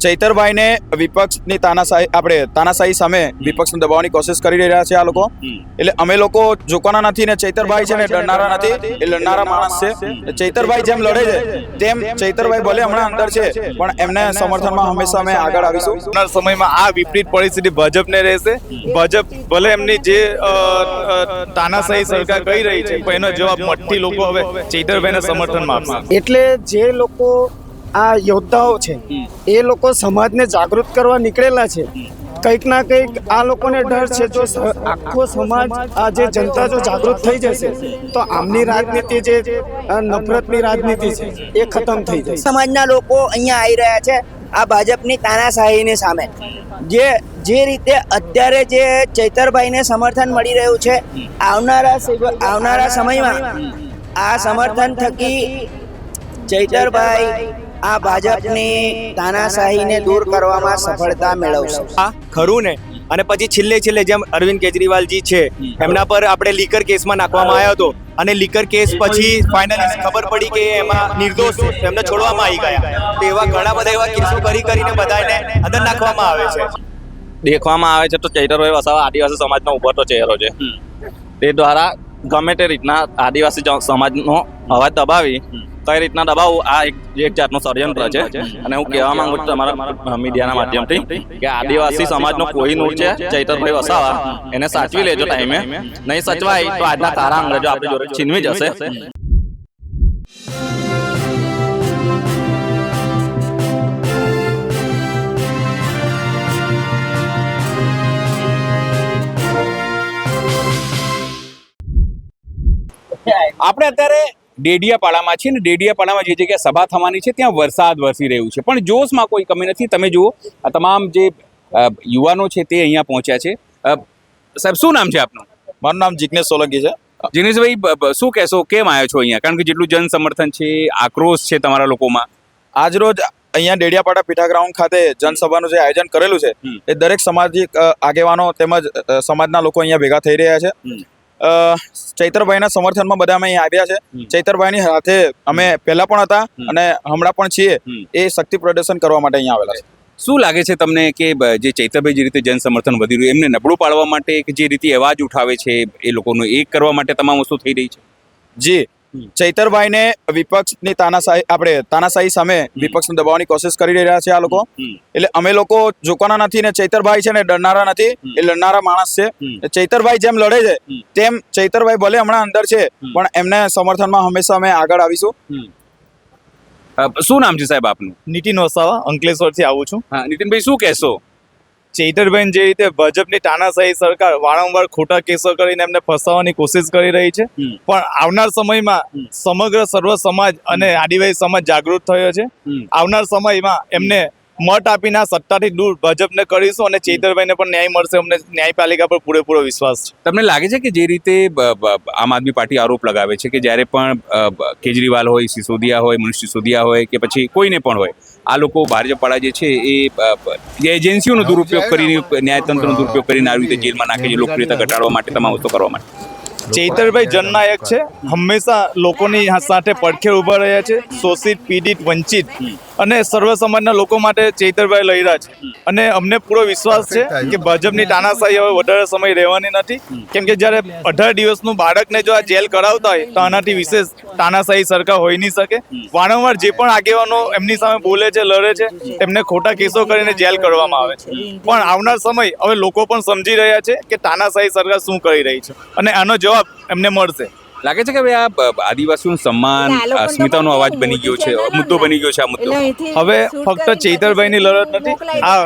ચૈતરભાઈને વિપક્ષની તાનાશાહી સામે વિપક્ષને દબાવવાની કોશિશ કરી રહ્યા છે આ લોકો. એટલે અમે લોકો ઝૂકવાના નથી ને ચૈતરભાઈ છે ને ડરનારા નથી, એ લડનારા માણસ છે. ચૈતરભાઈ જેમ લડે છે તેમ ચૈતરભાઈ ભલે હમણાં અંદર છે પણ એમને સમર્થનમાં હંમેશા અમે આગળ આવીશું. આવનાર સમયમાં આ વિપરીત પરિસ્થિતિ ભાજપને રહેશે. ભાજપ ભલે એમની જે તાનાશાહી સરકાર કહી રહી છે પણ એનો જવાબ મઠ્ઠી લોકો હવે ચૈતરભાઈને સમર્થનમાં આપશે. એટલે જે લોકો આ યોદ્ધાઓ છે એ લોકો સમાજને જાગૃત કરવા નીકળેલા છે. કંઈક ના કંઈક આ લોકોને ડર છે, જો આખો સમાજ આ જે જનતા જો જાગૃત થઈ જશે તો આમની રાજનીતિ જે નફરતની રાજનીતિ છે એ ખતમ થઈ જશે. સમાજના લોકો અહીંયા આવી રહ્યા છે આ ભાજપની તાનાશાહીની સામે. જે રીતે અત્યારે જે ચૈતરભાઈને સમર્થન મળી રહ્યું છે, આવનારા સમયમાં આ સમર્થન થકી ચૈતરભાઈ આ ભાજપની તાનાશાહીને દૂર કરવામાં સફળતા મેળવશે. આ ખરું ને. અને પછી છેલ્લે જેમ અરવિંદ કેજરીવાલજી છે એમના પર આપણે લીકર કેસમાં નાખવામાં આવ્યો હતો અને લીકર કેસ પછી ફાઇનલી ખબર પડી કે એમાં નિર્દોષ છે, એમને છોડવામાં આવી ગયા. તો એવા ઘણા બધા એવા કેસો કરીને બધાને અંદર નાખવામાં આવે છે. દેખવામાં આવે છે તો ચૈતરભાઈ વસાવા આદિવાસી સમાજનો ઉભરતો ચહેરો છે. તે દ્વારા ગમે તે રીતના આદિવાસી સમાજનો અવાજ દબાવી કઈ રીતના દબાવવું આ એક જાતનું ષડયંત્ર છે. અને હું કહેવા માંગુ છું તમારા મીડિયાના માધ્યમથી કે આદિવાસી સમાજનો કોઈ નૂર છે ચૈતરભાઈ વસાવા, એને સાચવી લેજો ટાઈમે. નહીં સચવાય તો આજના તારા અંગ્રેજો આપણી જોડે છીનવી જશે. આપણે અત્યારે ડેડિયાપાડામાં છીએ ને ડેડિયાપાડામાં જે જગ્યાએ સભા થવાની છે ત્યાં વરસાદ વરસી રહ્યું છે પણ જોશમાં કોઈ કમી નથી. તમે જુઓ આ તમામ જે યુવાનો છે તે અહીંયા પહોંચ્યા છે. સાહેબ શું નામ છે આપનું? મારું નામ જિગ્નેશ સોલંકી છે. જીનેશભાઈ શું કહેશો, કેમ આવ્યો છો અહીંયા? કારણ કે જેટલું જન સમર્થન છે, આક્રોશ છે તમારા લોકોમાં. આજરોજ અહીંયા ડેડિયાપાડા પીઠા ગ્રાઉન્ડ ખાતે જનસભાનું જે આયોજન કરેલું છે એ દરેક સામાજિક આગેવાનો તેમજ સમાજના લોકો અહીંયા ભેગા થઈ રહ્યા છે. ચૈતરભાઈના સમર્થનમાં બધા અમે અહીંયા આવ્યા છે. ચૈતરભાઈની સાથે અમે પહેલા પણ હતા અને હમણાં પણ છીએ. એ શક્તિ પ્રદર્શન કરવા માટે અહીંયા આવેલા છે. શું લાગે છે તમને કે જે ચૈતરભાઈ જે રીતે જન સમર્થન વધી રહ્યું એમને નબળું પાડવા માટે કે જે રીતે અવાજ ઉઠાવે છે એ લોકોનો એક કરવા માટે તમામ વસ્તુ થઈ રહી છે? જી, ચૈતરભાઈને વિપક્ષની તાનાશાહી સામે વિપક્ષને દબાવવાની કોશિશ કરી રહ્યા છે આ લોકો. એટલે અમે લોકો ઝૂકવાના નથી ને ચૈતરભાઈ છે ને ડરનારા નથી, એ લડનારા માણસ છે. ચૈતરભાઈ જેમ લડે છે તેમ ચૈતરભાઈ ભલે હમણાં અંદર છે પણ એમને સમર્થનમાં હંમેશા અમે આગળ આવીશું. શું નામ છે સાહેબ આપનું? નીતિન વસાવા, અંકલેશ્વરથી આવું છું. હા નીતિનભાઈ, શું કહેશો? ચૈતરભાઈ જે રીતે ભાજપની તાનાશાહી સરકાર વારંવાર ખોટા કેસો કરીને એમને ફસાવવાની કોશિશ કરી રહી છે પણ આવનાર સમયમાં સમગ્ર સર્વ સમાજ અને આદિવાસી સમાજ જાગૃત થયો છે. આવનાર સમયમાં એમને મત આપીને સત્તાથી દૂર ભાજપને કરીશું અને ચૈતરભાઈને પણ ન્યાય મળશે. અમને ન્યાયપાલિકા પર પૂરેપૂરો વિશ્વાસ છે. તમને લાગે છે કે જે રીતે આમ આદમી પાર્ટી આરોપ લગાવે છે કે જ્યારે પણ કેજરીવાલ હોય, સિસોદિયા હોય, મનીષ સિસોદિયા હોય કે પછી કોઈને પણ હોય, આ લોકો ભાજપવાળા જે છે એ એજન્સીઓનો દુરુપયોગ કરીને, ન્યાયતંત્રનો દુરુપયોગ કરીને આવી રીતે જેલમાં નાખે છે લોકપ્રિયતા ઘટાડવા માટે, તમામ વસ્તુ કરવા માટે. ચૈતરભાઈ જનનાયક છે, હંમેશા લોકોની સાથે પડખે ઉભા રહ્યા છે. શોષિત, પીડિત, વંચિત અને સર્વ સમાજના લોકો માટે ચૈતરભાઈ લડ્યા છે અને અમને પૂરો વિશ્વાસ છે કે ભાજપની તાનાશાહી હવે વધારે સમય રહેવાની નથી. કેમ કે જ્યારે 18 દિવસનું બાળકને જો આ જેલ કરાવતા હોય તો આનાથી વિશેષ તાનાશાહી સરકાર હોઈ નહીં શકે. વારંવાર જે પણ આગેવાનો એમની સામે બોલે છે, લડે છે, એમને ખોટા કેસો કરીને જેલ કરવામાં આવે છે. પણ આવનાર સમય હવે લોકો પણ સમજી રહ્યા છે કે તાનાશાહી સરકાર શું કરી રહી છે અને આનો જવાબ એમને મળશે. લાગે છે કે હવે આ આદિવાસીનું સન્માન, અસ્મિતાનો અવાજ બની ગયો છે, મુદ્દો બની ગયો છે આ મુદ્દો. હવે ફક્ત ચૈતરભાઈની લડત નથી, આ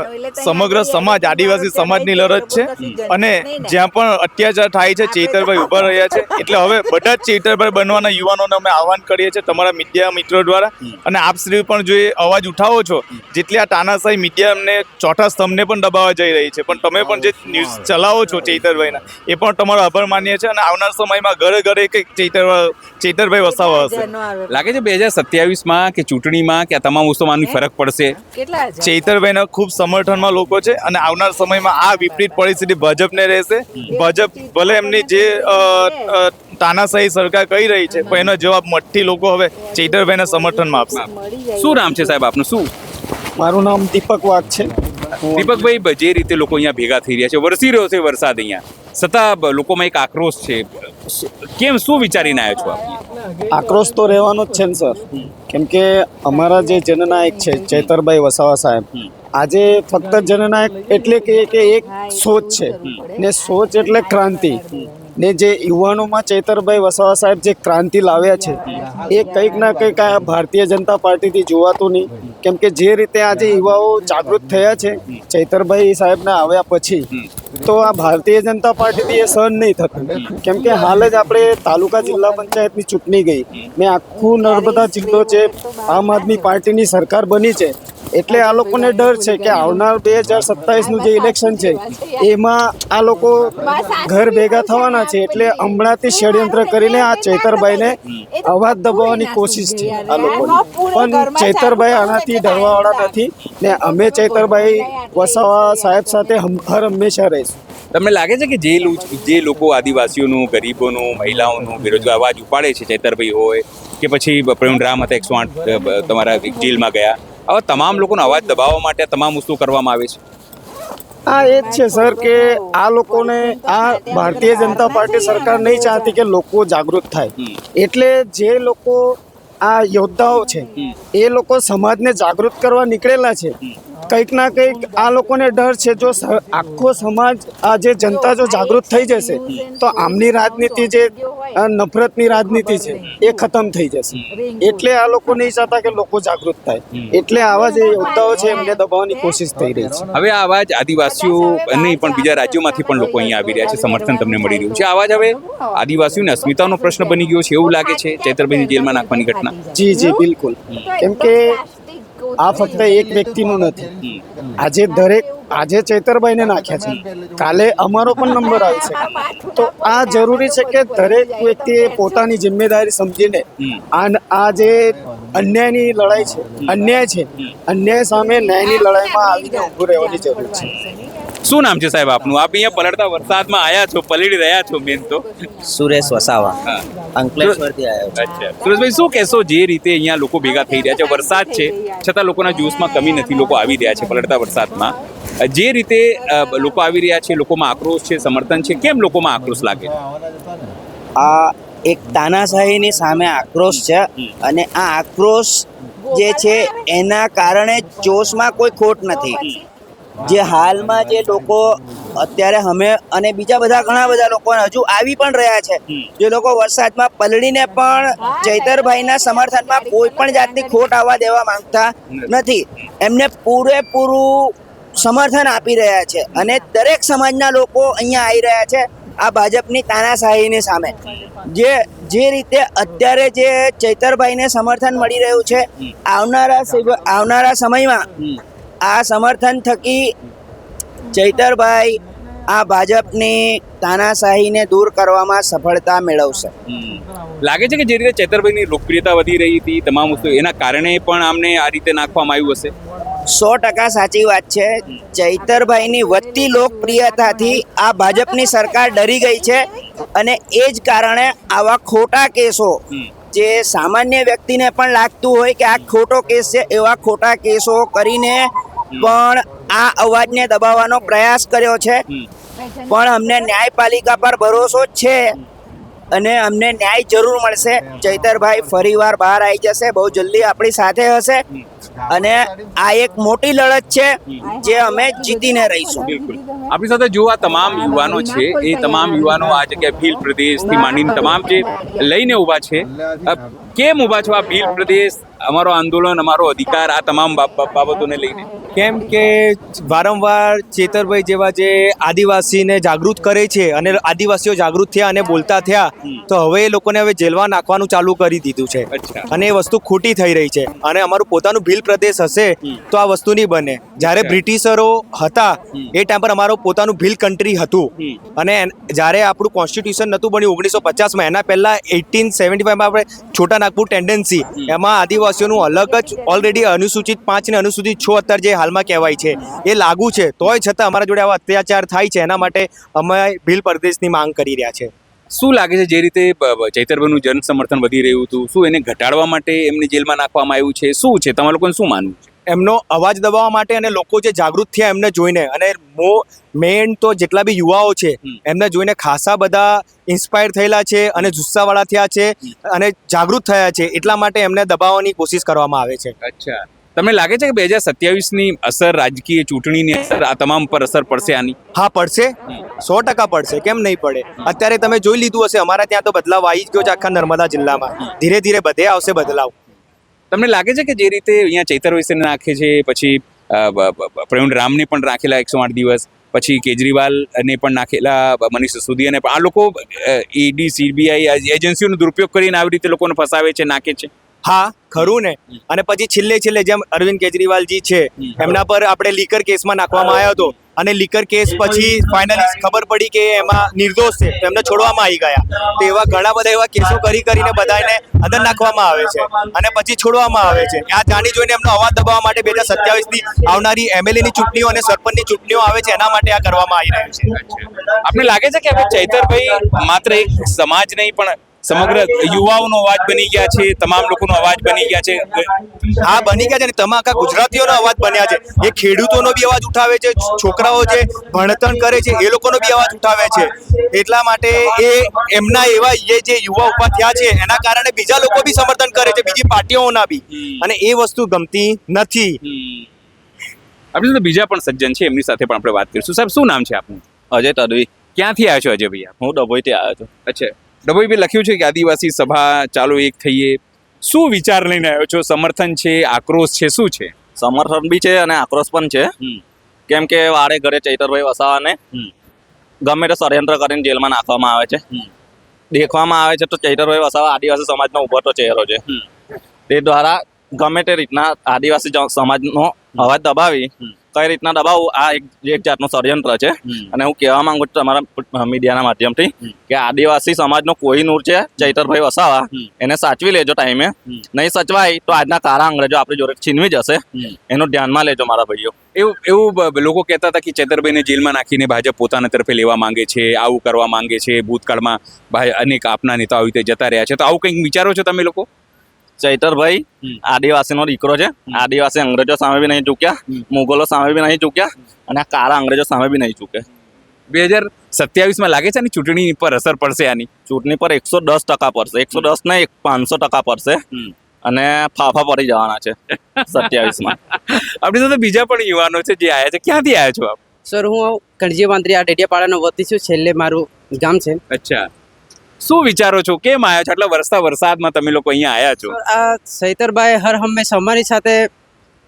સમગ્ર સમાજ, આદિવાસી સમાજની લડત છે અને જ્યાં પણ અત્યાચાર થાય છે ચૈતરભાઈ ઉભા રહ્યા છે. એટલે હવે બધા જ ચૈતરભાઈ બનવાના યુવાનોને અમે આહવાન કરીએ છીએ તમારા મીડિયા મિત્રો દ્વારા. અને આપ શ્રી પણ જો એ અવાજ ઉઠાવો છો, જેટલી આ તાનાશાહી મીડિયા અમને ચોથા સ્તંભને પણ દબાવવા જઈ રહી છે, પણ તમે પણ જે ન્યૂઝ ચલાવો છો ચૈતરભાઈના, એ પણ તમારો આભાર માનીએ છીએ. અને આવનાર સમયમાં ઘરે ઘરે ચૈતરભાઈ વસાવા હશે. લાગે છે 2027માં કે ચૂંટણીમાં કે આ તમામ વસ્તુમાં ફરક પડશે? ચૈતરભાઈના ખૂબ સમર્થનમાં લોકો છે અને આવનાર સમયમાં આ વિપરીત પરિસ્થિતિ ભાજપને રહેશે. ભાજપ ભલે એમની જે તાનાશાહી સરકાર કહી રહી છે પણ એનો જવાબ મઠ્ઠી લોકો હવે ચૈતરભાઈના સમર્થનમાં આપશે. શું નામ છે સાહેબ આપનું? શું મારું નામ દીપક વાઘ છે. દીપકભાઈ, જે રીતે લોકો અહીંયા ભેગા થઈ રહ્યા છે, વરસી રહ્યો છે વરસાદ અહીંયા, છતાં લોકોમાં એક આક્રોશ છે. કેમ, શું વિચારીને આવ્યો છો આપ? આક્રોશ તો રહેવાનો જ છે ને સર, કેમ કે અમારા જે જનનાયક છે ચૈતરભાઈ વસાવા સાહેબ, આજે ફક્ત જનનાયક એટલે કે એક સોચ છે ને સોચ એટલે ક્રાંતિ. ને જે યુવાનોમાં ચૈતરભાઈ વસાવા સાહેબ જે ક્રાંતિ લાવ્યા છે એ કંઈક ના કંઈક આ ભારતીય જનતા પાર્ટીથી જોવાતું નહીં. કેમ કે જે રીતે આજે યુવાઓ જાગૃત થયા છે ચૈતરભાઈ સાહેબના આવ્યા પછી, તો આ ભારતીય જનતા પાર્ટીથી એ સહન નહીં થતું. કેમ કે હાલ જ આપણે તાલુકા જિલ્લા પંચાયતની ચૂંટણી ગઈ ને આખું નર્મદા જિલ્લો જે આમ આદમી પાર્ટીની સરકાર બની છે, એટલે આ લોકોને ડર છે કે આવનાર 2027નું જે ઇલેક્શન છે એમાં આ લોકો ઘર ભેગા થવાના છે. એટલે હમણાંથી ષડયંત્ર કરીને આ ચૈતરભાઈને અવાજ દબાવવાની કોશિશ છે આ લોકોની. પણ ચૈતરભાઈ આનાથી ડરવાવાળા નથી ને અમે ચૈતરભાઈ વસાવા સાહેબ સાથે હર હંમેશા રહીશું. તમને લાગે છે કે જે લોકો આદિવાસીઓનું, ગરીબોનું, મહિલાઓનું બેરોજગાર અવાજ ઉપાડે છે, ચૈતરભાઈ હોય કે પછી પ્રવીણ રામ હતા 108 તમારા જેલમાં ગયા, આવા તમામ લોકોનો અવાજ દબાવવા માટે તમામ વસ્તુ કરવામાં આવે છે? હા, એ જ છે સર કે આ લોકોને આ ભારતીય જનતા પાર્ટી સરકાર નહીં ચાહતી કે લોકો જાગૃત થાય. એટલે જે લોકો આ યોદ્ધાઓ છે એ લોકો સમાજને જાગૃત કરવા નીકળેલા છે. કંઈક ના કંઈક આ લોકોને ડર છે, જો આખો સમાજ આ જે જનતા જો જાગૃત થઈ જશે તો આમની રાજનીતિ જે નફરતની રાજનીતિ છે એ ખતમ થઈ જશે. એટલે આ લોકો નહીં ચાહતા કે લોકો જાગૃત થાય. એટલે આવા જે યોદ્ધાઓ છે એમને દબાવવાની કોશિશ થઈ રહી છે. હવે આ અવાજ આદિવાસીઓ નહીં પણ બીજા રાજ્યોમાંથી પણ લોકો અહીંયા આવી રહ્યા છે, સમર્થન તમને મળી રહ્યું છે. આ અવાજ હવે આદિવાસીઓની અસ્મિતાનો પ્રશ્ન બની ગયો છે એવું લાગે છે ચૈતરભાઈને જેલમાં નાખવાની ઘટના? જી જી બિલકુલ. કેમ કે આ ફક્ત એક વ્યક્તિનું નથી. આજે ચૈતરભાઈને નાખ્યા છે, કાલે અમારો પણ નંબર આવી શકે. તો આ જરૂરી છે કે દરેક વ્યક્તિએ પોતાની જિમ્મેદારી સમજીને આ જે અન્યાયની લડાઈ છે, અન્યાય સામે ન્યાયની લડાઈમાં આવીને ઊભું રહેવાની જરૂર છે. શું નામ છે સાહેબ આપનું? આપ અહીંયા પલળતા વરસાદમાં આવ્યા છો, પલળી રહ્યા છો મેન તો. સુરેશ વસાવા, અંકલેશ્વરથી આવ્યો છું. અચ્છા સુરેશભાઈ, શું કહેશો જે રીતે અહીંયા લોકો ભેગા થઈ રહ્યા છે, વરસાદ છે છતાં લોકોના જોશમાં કમી નથી, લોકો આવી રહ્યા છે પલળતા વરસાદમાં, જે રીતે લોકો આવી રહ્યા છે, લોકોમાં આક્રોશ છે, સમર્થન છે, કેમ લોકોમાં આક્રોશ લાગે? આ એક તાનાશાહીની સામે આક્રોશ છે અને આ આક્રોશ જે છે એના કારણે જોશમાં કોઈ ખોટ નથી. જે હાલમાં જે લોકો અત્યારે અમે અને બીજા ઘણા બધા લોકો હજુ આવી પણ રહ્યા છે, જે લોકો વરસાદમાં પલળીને પણ ચૈતરભાઈના સમર્થનમાં કોઈ પણ જાતની ખોટ આવવા દેવા માંગતા નથી. એમને પૂરેપૂરું સમર્થન આપી રહ્યા છે અને દરેક સમાજના લોકો અહીંયા આવી રહ્યા છે આ ભાજપની તાનાશાહીની સામે. જે રીતે અત્યારે જે ચૈતરભાઈને સમર્થન મળી રહ્યું છે, આવનારા સમયમાં આ સમર્થન થકી ચૈતરભાઈ આ ભાજપની તાનાશાહીને દૂર કરવામાં સફળતા મેળવશે. લાગે છે કે જે રીતે ચૈતરભાઈની લોકપ્રિયતા વધી રહી હતી, તમામ વસ્તુ એના કારણે પણ આમને આ રીતે નાખવામાં આવ્યું હશે? 100% સાચી વાત છે. ચૈતરભાઈની વધતી લોકપ્રિયતાથી આ ભાજપની સરકાર ડરી ગઈ છે અને એ જ કારણે આવા ખોટા કેસો, જે સામાન્ય વ્યક્તિને પણ લાગતું હોય કે આ ખોટો કેસ છે, એવા ખોટા કેસો કરીને પણ આ અવાજને દબાવવાનો પ્રયાસ કર્યો છે. પણ અમને ન્યાયપાલિકા પર ભરોસો છે અને અમને ન્યાય જરૂર મળશે. ચૈતરભાઈ ફરીવાર બહાર આવી જશે, બહુ જલ્દી આપણી સાથે હશે અને આ એક મોટી લડત છે જે અમે જીતીને રહીશું. બિલકુલ. આપણી સાથે જો આ તમામ યુવાનો છે, એ તમામ યુવાનો આ જગ્યાએ ભીલ પ્રદેશથી માંડીને તમામ જે લઈને ઊભા છે, કેમ ઊભા છો આ ભીલ પ્રદેશ, અમારો આંદોલન, અમારો અધિકાર, આ તમામ બાબતોને લઈને? કેમ કે વારંવાર ચેતરભાઈ જેવા જે આદિવાસીને જાગૃત કરે છે અને આદિવાસીઓ જાગૃત થયા અને બોલતા થયા, તો હવે એ લોકોને હવે જેલમાં નાખવાનું ચાલુ કરી દીધું છે અને એ વસ્તુ ખોટી થઈ રહી છે. અને અમારું પોતાનું ભીલ પ્રદેશ હશે તો આ વસ્તુ નહીં બને. જ્યારે બ્રિટિશરો હતા એ ટાઈમ પર અમારું પોતાનું ભીલ કન્ટ્રી હતું અને જ્યારે આપણું કોન્સ્ટિટ્યુશન નહોતું બન્યું 1950માં, એના પહેલાં 1875માં આપણે છોટા નાગપુર ટેન્ડન્સી, એમાં આદિવાસીઓનું અલગ જ ઓલરેડી અનુસૂચિત 5 ને અનુસૂચિત 6 અત્યારે જે હાલમાં કહેવાય છે એ લાગુ છે. તોય છતાં અમારા જોડે આવા અત્યાચાર થાય છે, એના માટે અમે ભીલ પ્રદેશની માંગ કરી રહ્યા છે. શું લાગે છે જે રીતે ચૈતરભાઈનું જન સમર્થન વધી રહ્યું હતું, શું એને ઘટાડવા માટે એમને જેલમાં નાખવામાં આવ્યું છે? શું છે તમારા લોકોને શું માનવું છે? એમનો અવાજ દબાવવા માટે અને લોકો જે જાગૃત થયા એમને જોઈને અને મેન તો જેટલા બી યુવાઓ છે એમને જોઈને ખાસા બધા ઇન્સ્પાયર થયેલા છે અને જુસ્સાવાળા થયા છે અને જાગૃત થયા છે, એટલા માટે એમને દબાવવાની કોશિશ કરવામાં આવે છે. અચ્છા, તમને લાગે છે કે 2027ની અસર, રાજકીય ચૂંટણીની અસર આ તમામ પર અસર પડશે આની? હા, પડશે, 100% પડશે, કેમ નહીં પડે. અત્યારે તમે જોઈ લીધું હશે, અમારા ત્યાં તો બદલાવ આવી જ ગયો છે આખા નર્મદા જિલ્લામાં. ધીરે ધીરે બધે આવશે બદલાવ. તમને લાગે છે કે જે રીતે અહીંયા ચૈતર વૈશ્યને નાખે છે, પછી પ્રવીણ રામને પણ રાખેલા 108 દિવસ, પછી કેજરીવાલને પણ નાખેલા, મનીષ સિસોદિયાને પણ, આ લોકો ઈડી સીબીઆઈ એજન્સીઓનો દુરુપયોગ કરીને આવી રીતે લોકોને ફસાવે છે, નાખે છે? હા, ખરું ને. અને પછી છેલ્લે જેમ અરવિંદ કેજરીવાલજી છે એમના પર આપણે લીકર કેસમાં નાખવામાં આવ્યો હતો અને લીકર કેસ પછી ફાઇનલી ખબર પડી કે એમાં નિર્દોષ છે, તો એમને છોડવામાં આવી ગયા. તો એવા ઘણા બધા એવા કેસો કરીને બધાને અંદર નાખવામાં આવે છે અને પછી છોડવામાં આવે છે. આ જાણી જોઈને એમનો અવાજ દબાવવા માટે 2027ની આવનારી એમએલએની ચૂંટણીઓ અને સરપંચની ચૂંટણીઓ આવે છે, એના માટે આ કરવામાં આવી રહ્યું છે. આપણે લાગે છે કે હવે ચૈતરભાઈ માત્ર એક સમાજ નહીં પણ સમગ્ર યુવાઓનો અવાજ બની ગયા છે, તમામ લોકોનો અવાજ બની ગયા છે? હા, બની ગયા છે ને તમામ આખા ગુજરાતીઓનો અવાજ બન્યા છે. એ ખેડૂતોનો બી અવાજ ઉઠાવે છે, છોકરાઓ જે ભણતર કરે છે એ લોકોનો બી અવાજ ઉઠાવે છે. એટલા માટે એ એમના એવા જે યુવા ઉભા થયા છે એના કારણે બીજા લોકો બી સમર્થન કરે છે, બીજી પાર્ટીઓના બી, અને એ વસ્તુ ગમતી નથી. આપણે તો બીજા પણ સજ્જન છે, એમની સાથે પણ આપણે વાત કરીશું. સાહેબ, શું નામ છે આપનું? અજય તડવી. ક્યાંથી આવ્યા છો અજય ભાઈ? હું ડભોઈથી આવ્યો છું. અચ્છા, ડભોઈ લખ્યું છે કે આદિવાસી સભા ચાલો એક થઈએ. શું વિચાર લઈને આવ્યો છો? સમર્થન છે, આક્રોશ છે, શું છે? સમર્થન બી છે અને આક્રોશ પણ છે. કેમ કે વારે ઘરે ચૈતરભાઈ વસાવાને ગમે તે ષડયંત્ર કરીને જેલમાં નાખવામાં આવે છે. દેખવામાં આવે છે તો ચૈતરભાઈ વસાવા આદિવાસી સમાજનો ઉભરતો ચહેરો છે. તે દ્વારા ગમે તે રીતના આદિવાસી સમાજનો અવાજ દબાવી કઈ રીતના દબાવવું, આ એક જાતનું ષડયંત્ર છે. અને હું કહેવા માંગુ છું તમારા મીડિયાના માધ્યમથી કે આદિવાસી સમાજનો કોઈ નૂર છે ચૈતરભાઈ વસાવા, એને સાચવી લેજો ટાઈમે. નહીં સચવાય તો આજના કાળા અંગ્રેજો આપણી જોડે છીનવી જશે, એનું ધ્યાનમાં લેજો મારા ભાઈઓ. એવું લોકો કહેતા હતા કે ચૈતરભાઈને જેલમાં નાખીને ભાજપ પોતાના તરફે લેવા માંગે છે, આવું કરવા માંગે છે. ભૂતકાળમાં અનેક આપના નેતાઓ આવી રીતે જતા રહ્યા છે, તો આવું કંઈક વિચારો છો તમે લોકો? ચૈતરભાઈ આદિવાસીનો દીકરો છે. આદિવાસી અંગ્રેજો સામે બી નહીં ચૂક્યા, મુગલો સામે બી નહીં ચૂક્યા, અને આ કાળા અંગ્રેજો સામે બી નહીં ચૂકે. 2027માં લાગે છે ને ચૂંટણી પર અસર પડશે આની? ચૂંટણી પર 110% પડશે. 110 નહીં, 500% પડશે. અને ફાફા પડી જવાના છે 27માં. આપણી સાથે બીજા પણ યુવાનો છે જે આવ્યા છે. ક્યાંથી આવ્યા છો આપ? સર, હું કણજી વાંદરી આ ડેડિયાપાડાનો વતી છું. છેલ્લે મારું ગામ છે. અચ્છા, શું વિચારો છો? કેમ આવ્યા છો? આટલા વરસાદમાં તમે લોકો અહીંયા આવ્યા છો? આ ચૈતરભાઈ હર હંમેશા અમારી સાથે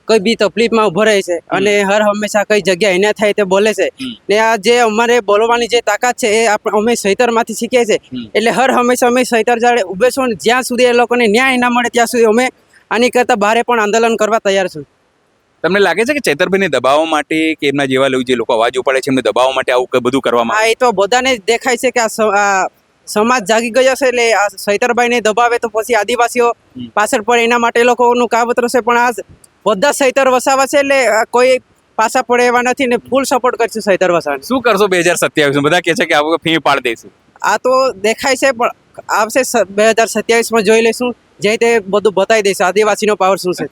કોઈ બી તકલીફમાં ઉભો રહે છે અને હર હંમેશા કઈ જગ્યા એના થાય તે બોલે છે. ને આ જે અમારે બોલવાની જે તાકાત છે એ અમે ચૈતરમાંથી શીખીએ છીએ. એટલે હર હંમેશા અમે ચૈતર જાડે ઉભે છું, ને જ્યાં સુધી એ લોકોને ન્યાય ના મળે ત્યાં સુધી અમે આની કરતા બહારે પણ આંદોલન કરવા તૈયાર છું. તમને લાગે છે કે ચૈતરભાઈને દબાવવા માટે કે એમના જેવા જે લોકો અવાજ ઉપાડે છે એમને દબાવવા માટે આવું બધું કરવામાં? હા, એ તો બધાને દેખાય છે કે આ સમાજ જાગી ગયો છે, એટલે આ ચૈતરભાઈને દબાવે તો પછી આદિવાસીઓ પાછળ પડે, એના માટે એ લોકોનું કાવતરું છે. પણ આ બધા ચૈતર વસાવા છે, એટલે કોઈ પાછા પડે એવા નથી, ને ફૂલ સપોર્ટ કરશું ચૈતર વસાવાને. શું કરશો 2027? બધા કહે છે કે આપણે ફી પાડી દઈશું. આ તો દેખાય છે, પણ આવશે 2027માં જોઈ લઈશું. જે તે બધું બતાવી દઈશું આદિવાસીનો પાવર શું છે.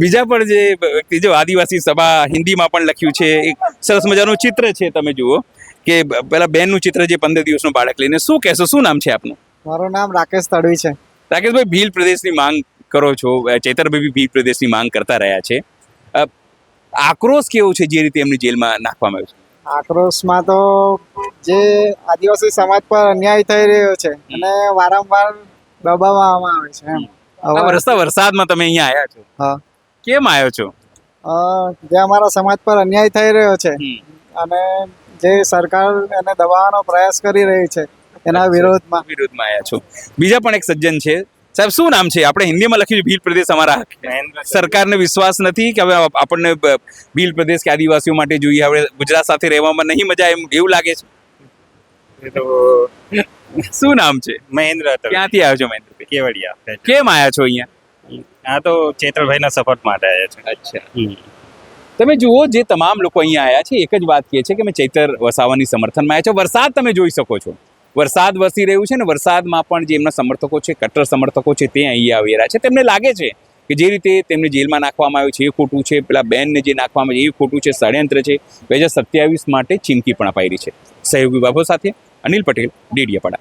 બીજા પણ જે વ્યક્તિ, જો આદિવાસી સભા હિન્દીમાં પણ લખ્યું છે, એક સરસ મજાનું ચિત્ર છે, તમે જુઓ કે પેલા બેનનું ચિત્ર જે 15 દિવસનું બાળક લઈને. શું કહેશો? શું નામ છે આપનું? મારું નામ રાકેશ તડવી છે. રાકેશભાઈ, ભીલ પ્રદેશની માંગ કરો છો, ચૈતરભાઈ બી ભીલ પ્રદેશની માંગ કરતા રહ્યા છે. આક્રોશ કેવો છે જે રીતે એમની જેલમાં નાખવામાં આવ્યું છે? આક્રોશમાં તો જે આદિવાસી સમાજ પર અન્યાય થઈ રહ્યો છે અને વારંવાર દબાવવામાં આવે છે એમ. વરસાદમાં તમે અહીંયા આવ્યા છો? હા. કેમ આવ્યો છો? જે અમારા સમાજ પર અન્યાય થઈ રહ્યો છે અને જે સરકાર એને દબાવવાનો પ્રયાસ કરી રહી છે એના વિરોધમાં આવ્યા છો. બીજા પણ એક સજ્જન છે. સાહેબ, શું નામ છે? આપણે હિન્દીમાં લખ્યું છે ભીલ પ્રદેશ અમારા. સરકારને વિશ્વાસ નથી કે હવે આપણને ભીલ પ્રદેશ કે આદિવાસીઓ માટે જોઈએ, હવે ગુજરાત સાથે રહેવામાં નહીં મજા એવું લાગે છે? શું નામ છે? મહેન્દ્ર. ક્યાંથી આવ્યો છો મહેન્દ્રભાઈ? કેવડિયા. કેમ આવ્યા છો અહીંયા? આ તો ચૈતરભાઈના સપોર્ટ માટે આવ્યા છે. અચ્છા, તમે જુઓ જે તમામ લોકો અહીંયા આવ્યા છે એક જ વાત કહે છે કે અમે ચૈતર વસાવાની સમર્થનમાં આવ્યા છે. વરસાદ તમે જોઈ શકો છો, વરસાદ વરસી રહ્યું છે ને વરસાદમાં પણ જે એમના સમર્થકો છે, કટ્ટર સમર્થકો છે, તે અહીંયા આવી રહ્યા છે. તેમને લાગે છે કે જે રીતે તેમને જેલમાં નાખવામાં આવ્યું છે એ ખોટું છે, પેલા બેનને જે નાખવામાં આવે એ ખોટું છે, ષડયંત્ર છે. 2027 માટે ચીમકી પણ અપાઈ રહી છે. સહયોગી બાબુ સાથે અનિલ પટેલ, ડેડિયાપાડા.